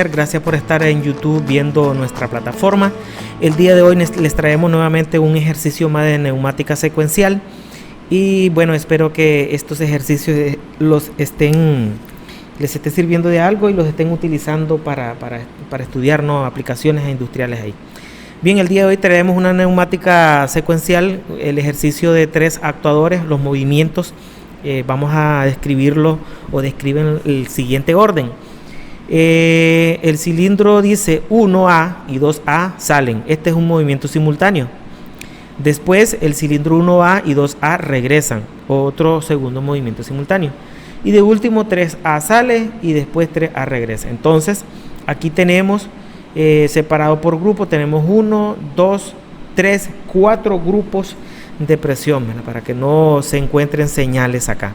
Gracias por estar en YouTube viendo nuestra plataforma. El día de hoy les traemos nuevamente un ejercicio más de neumática secuencial. Y bueno, espero que estos ejercicios les esté sirviendo de algo y los estén utilizando para estudiar, ¿no?, aplicaciones industriales ahí. Bien, el día de hoy traemos una neumática secuencial, el ejercicio de 3 actuadores, los movimientos. Vamos a describirlo o describen el siguiente orden. El cilindro dice 1A y 2A salen. Este es un movimiento simultáneo. Después el cilindro 1A y 2A regresan. Otro segundo movimiento simultáneo. Y de último 3A sale y después 3A regresa. Entonces aquí tenemos separado por grupo. Tenemos 1, 2, 3, 4 grupos de presión, ¿verdad?, para que no se encuentren señales acá.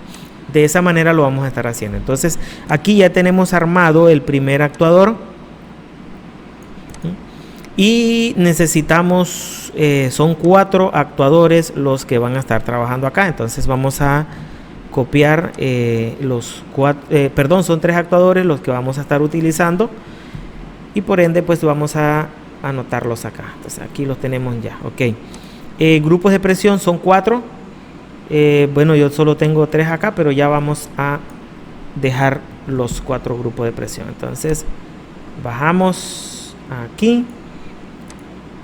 De esa manera lo vamos a estar haciendo. Entonces aquí ya tenemos armado el primer actuador y necesitamos, son 4 actuadores los que van a estar trabajando acá. Entonces vamos a copiar son 3 actuadores los que vamos a estar utilizando y por ende pues vamos a anotarlos acá. Entonces aquí los tenemos ya. Ok. Grupos de presión son 4. Bueno, yo solo tengo 3 acá, pero ya vamos a dejar los 4 grupos de presión. Entonces bajamos aquí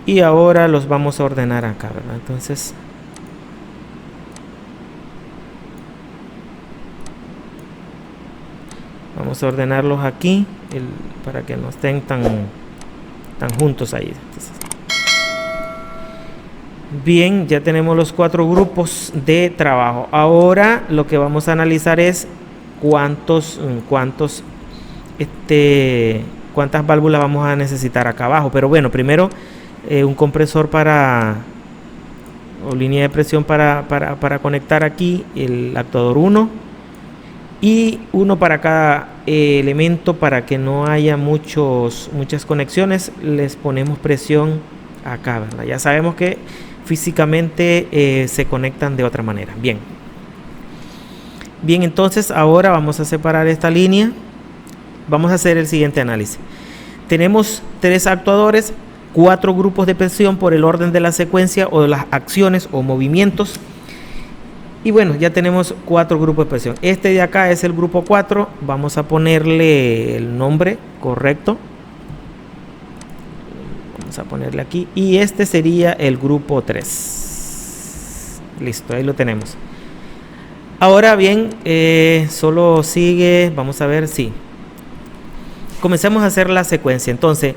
y ahora los vamos a ordenar acá, ¿verdad? Entonces vamos a ordenarlos aquí para que no estén tan juntos ahí. Entonces, bien, ya tenemos los 4 grupos de trabajo. Ahora lo que vamos a analizar es cuántas válvulas vamos a necesitar acá abajo. Pero bueno, primero un compresor o línea de presión para conectar aquí el actuador 1 y uno para cada elemento para que no haya muchas conexiones. Les ponemos presión acá, ¿verdad? Ya sabemos que físicamente se conectan de otra manera. Bien, entonces ahora vamos a separar esta línea. Vamos a hacer el siguiente análisis. Tenemos 3 actuadores, 4 grupos de presión por el orden de la secuencia o de las acciones o movimientos. Y bueno, ya tenemos 4 grupos de presión. Este de acá es el grupo 4. Vamos a ponerle el nombre correcto. Vamos a ponerle aquí. Y este sería el grupo 3. Listo, ahí lo tenemos. Ahora bien, solo sigue, vamos a ver, sí. Comencemos a hacer la secuencia. Entonces,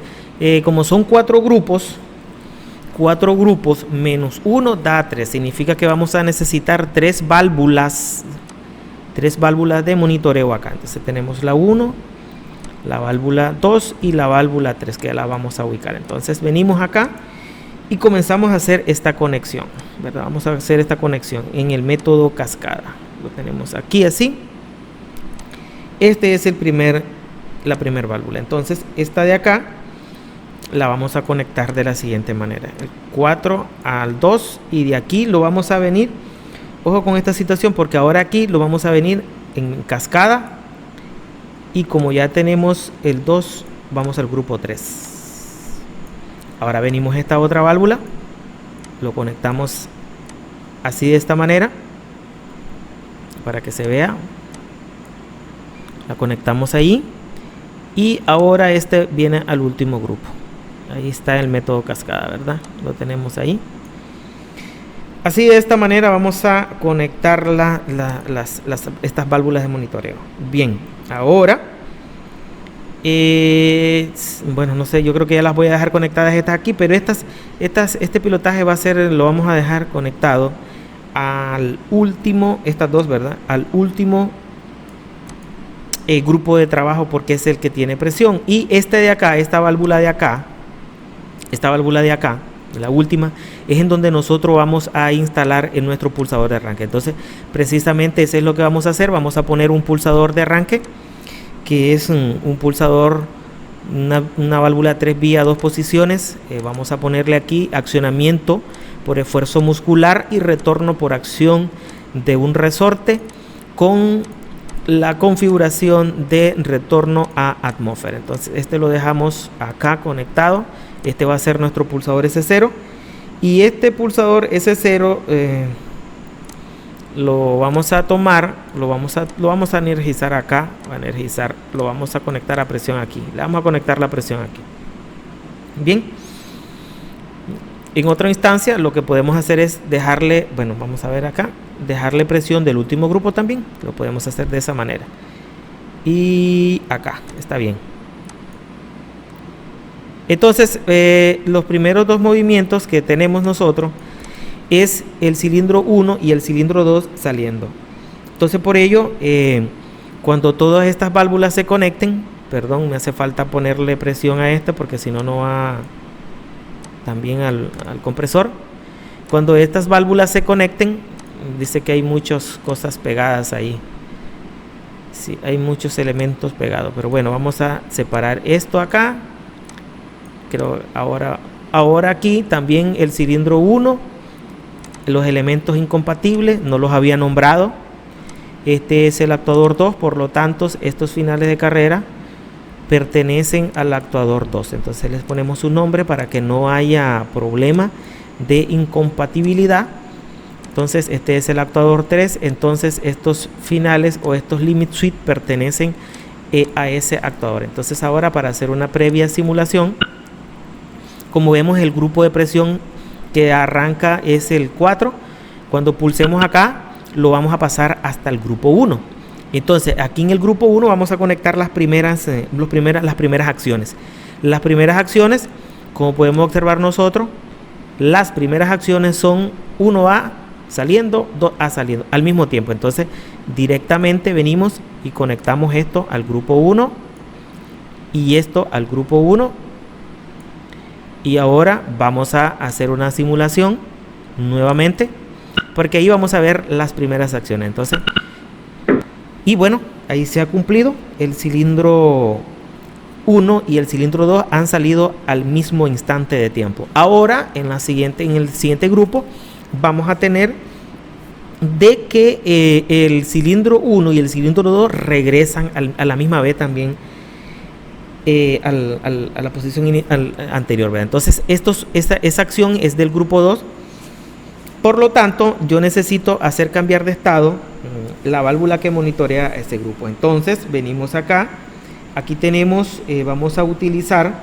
como son 4 grupos menos 1 da 3. Significa que vamos a necesitar 3 válvulas de monitoreo acá. Entonces tenemos la 1, la válvula 2 y la válvula 3, que ya la vamos a ubicar. Entonces venimos acá y comenzamos a hacer esta conexión, ¿verdad? Vamos a hacer esta conexión en el método cascada. Lo tenemos aquí así. Este es la primera válvula. Entonces esta de acá la vamos a conectar de la siguiente manera: el 4 al 2, y de aquí lo vamos a venir, ojo con esta situación, porque ahora aquí lo vamos a venir en cascada. Y como ya tenemos el 2, vamos al grupo 3. Ahora venimos a esta otra válvula, lo conectamos así, de esta manera, para que se vea. La conectamos ahí. Y ahora este viene al último grupo. Ahí está el método cascada, ¿verdad? Lo tenemos ahí. Así, de esta manera vamos a conectar estas válvulas de monitoreo. Bien, ahora bueno, no sé, yo creo que ya las voy a dejar conectadas estas aquí, pero este pilotaje lo vamos a dejar conectado al último, estas dos, ¿verdad? Al último grupo de trabajo, porque es el que tiene presión. Y esta válvula de acá, la última, es en donde nosotros vamos a instalar en nuestro pulsador de arranque. Entonces precisamente eso es lo que vamos a hacer. Vamos a poner un pulsador de arranque, que es un pulsador, una válvula 3 vías, 2 posiciones. Vamos a ponerle aquí accionamiento por esfuerzo muscular y retorno por acción de un resorte con la configuración de retorno a atmósfera. Entonces este lo dejamos acá conectado. Este va a ser nuestro pulsador S0, y este pulsador S0 lo vamos a tomar, lo vamos a energizar acá, lo vamos a conectar a presión aquí, le vamos a conectar la presión aquí. Bien, en otra instancia lo que podemos hacer es dejarle, bueno, vamos a ver acá, dejarle presión del último grupo también, lo podemos hacer de esa manera, y acá está bien. Entonces los primeros dos movimientos que tenemos nosotros es el cilindro 1 y el cilindro 2 saliendo. Entonces por ello, cuando todas estas válvulas se conecten, perdón, me hace falta ponerle presión a este porque si no, no va también al compresor. Cuando estas válvulas se conecten, dice que hay muchas cosas pegadas ahí. Sí, hay muchos elementos pegados, pero bueno, vamos a separar esto acá. Creo ahora aquí también el cilindro 1, los elementos incompatibles no los había nombrado. Este es el actuador 2, por lo tanto estos finales de carrera pertenecen al actuador 2. Entonces les ponemos un nombre para que no haya problema de incompatibilidad. Entonces este es el actuador 3. Entonces estos finales o estos limit switch pertenecen a ese actuador. Entonces ahora, para hacer una previa simulación, como vemos, el grupo de presión que arranca es el 4. Cuando pulsemos acá, lo vamos a pasar hasta el grupo 1. Entonces aquí en el grupo 1 vamos a conectar las primeras acciones. Las primeras acciones, como podemos observar nosotros, las primeras acciones son 1A saliendo, 2A saliendo al mismo tiempo. Entonces directamente venimos y conectamos esto al grupo 1 y esto al grupo 1. Y ahora vamos a hacer una simulación nuevamente, porque ahí vamos a ver las primeras acciones. Entonces, y bueno, ahí se ha cumplido. El cilindro 1 y el cilindro 2 han salido al mismo instante de tiempo. Ahora en el siguiente grupo vamos a tener de que el cilindro 1 y el cilindro 2 regresan a la misma vez también a la posición anterior, ¿verdad? Entonces esa acción es del grupo 2. Por lo tanto, yo necesito hacer cambiar de estado la válvula que monitorea este grupo. Entonces venimos acá, aquí tenemos, vamos a utilizar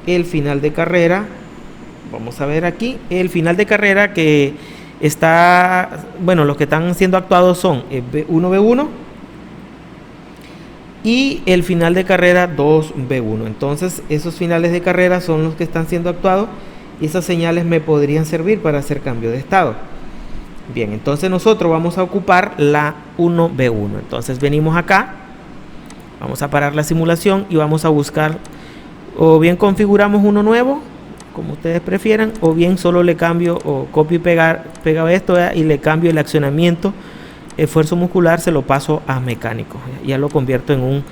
el final de carrera. Vamos a ver aquí el final de carrera que está, bueno, los que están siendo actuados son B1B1 y el final de carrera 2B1. Entonces esos finales de carrera son los que están siendo actuados y esas señales me podrían servir para hacer cambio de estado. Bien, entonces nosotros vamos a ocupar la 1B1. Entonces venimos acá, vamos a parar la simulación y vamos a buscar, o bien configuramos uno nuevo, como ustedes prefieran, o bien solo le cambio o copio y pego esto, ¿verdad? Y le cambio el accionamiento, esfuerzo muscular, se lo paso a mecánico, ya lo convierto en un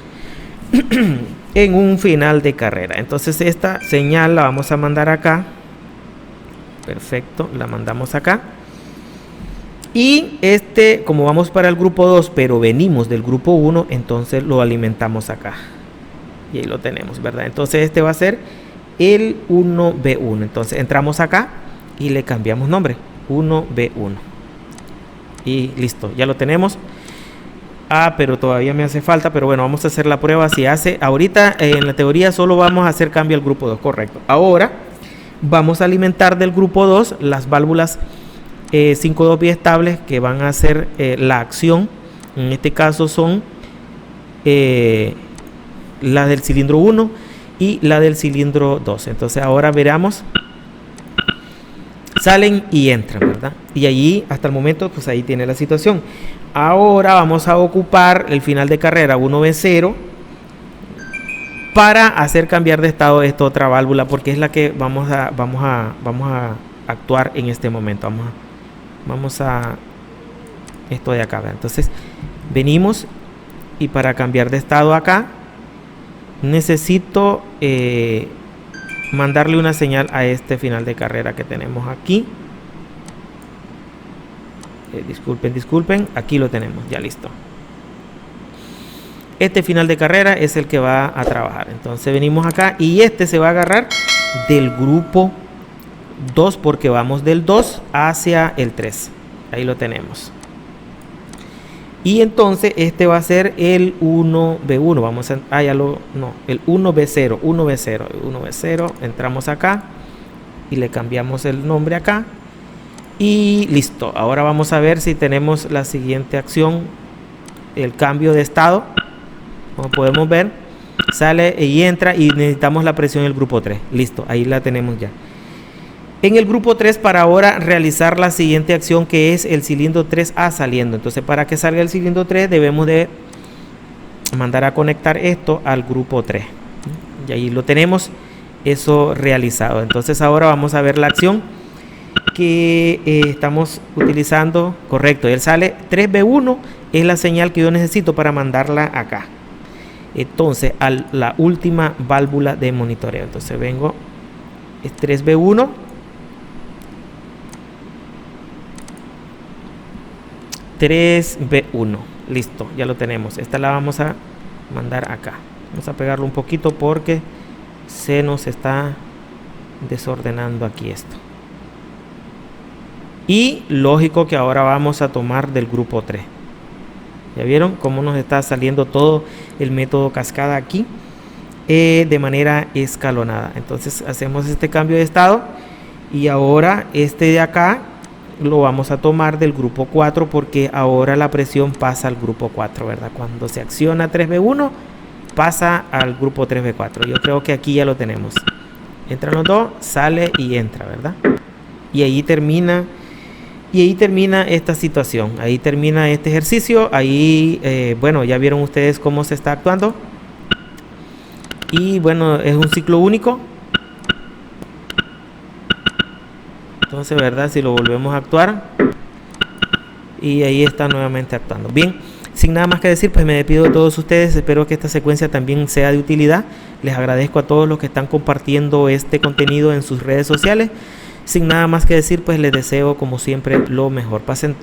en un final de carrera. Entonces esta señal la vamos a mandar acá. Perfecto, la mandamos acá. Y como vamos para el grupo 2, pero venimos del grupo 1, entonces lo alimentamos acá. Y ahí lo tenemos, ¿verdad? Entonces este va a ser el 1B1. Entonces entramos acá y le cambiamos nombre, 1B1. Y listo, ya lo tenemos. Pero todavía me hace falta, pero bueno, vamos a hacer la prueba. Si hace, ahorita en la teoría solo vamos a hacer cambio al grupo 2, correcto. Ahora vamos a alimentar del grupo 2 las válvulas 5-2 biestables que van a hacer la acción. En este caso son la del cilindro 1 y la del cilindro 2. Entonces ahora veremos, salen y entran, ¿verdad? Y allí hasta el momento pues ahí tiene la situación. Ahora vamos a ocupar el final de carrera 1B0 para hacer cambiar de estado esta otra válvula, porque es la que vamos a actuar en este momento. Vamos a esto de acá, ¿verdad? Entonces venimos y para cambiar de estado acá necesito mandarle una señal a este final de carrera que tenemos aquí. Disculpen, aquí lo tenemos, ya listo. este final de carrera es el que va a trabajar. Entonces venimos acá y este se va a agarrar del grupo 2 porque vamos del 2 hacia el 3. Ahí lo tenemos. Y entonces este va a ser el 1B1. Vamos a, el 1B0, 1B0. Entramos acá y le cambiamos el nombre acá. Y listo. Ahora vamos a ver si tenemos la siguiente acción, el cambio de estado. Como podemos ver, sale y entra y necesitamos la presión del grupo 3. Listo, ahí la tenemos ya. En el grupo 3 para ahora realizar la siguiente acción, que es el cilindro 3A saliendo. Entonces para que salga el cilindro 3 debemos de mandar a conectar esto al grupo 3. Y ahí lo tenemos eso realizado. Entonces ahora vamos a ver la acción que estamos utilizando. Correcto, él sale 3B1, es la señal que yo necesito para mandarla acá. Entonces a la última válvula de monitoreo. Entonces vengo, es 3B1. 3B1, listo, ya lo tenemos. Esta la vamos a mandar acá. Vamos a pegarlo un poquito porque se nos está desordenando aquí esto. Y lógico que ahora vamos a tomar del grupo 3. ¿Ya vieron cómo nos está saliendo todo el método cascada aquí? De manera escalonada. Entonces hacemos este cambio de estado y ahora este de acá lo vamos a tomar del grupo 4 porque ahora la presión pasa al grupo 4, ¿verdad? Cuando se acciona 3B1 pasa al grupo 3B4. Yo creo que aquí ya lo tenemos. Entran los dos, sale y entra, ¿verdad? Y ahí termina esta situación. Ahí termina este ejercicio. Ahí, bueno, ya vieron ustedes cómo se está actuando. Y bueno, es un ciclo único. Entonces, ¿verdad? Si lo volvemos a actuar y ahí está nuevamente actuando. Bien, sin nada más que decir, pues me despido de todos ustedes. Espero que esta secuencia también sea de utilidad. Les agradezco a todos los que están compartiendo este contenido en sus redes sociales. Sin nada más que decir, pues les deseo como siempre lo mejor. Pasen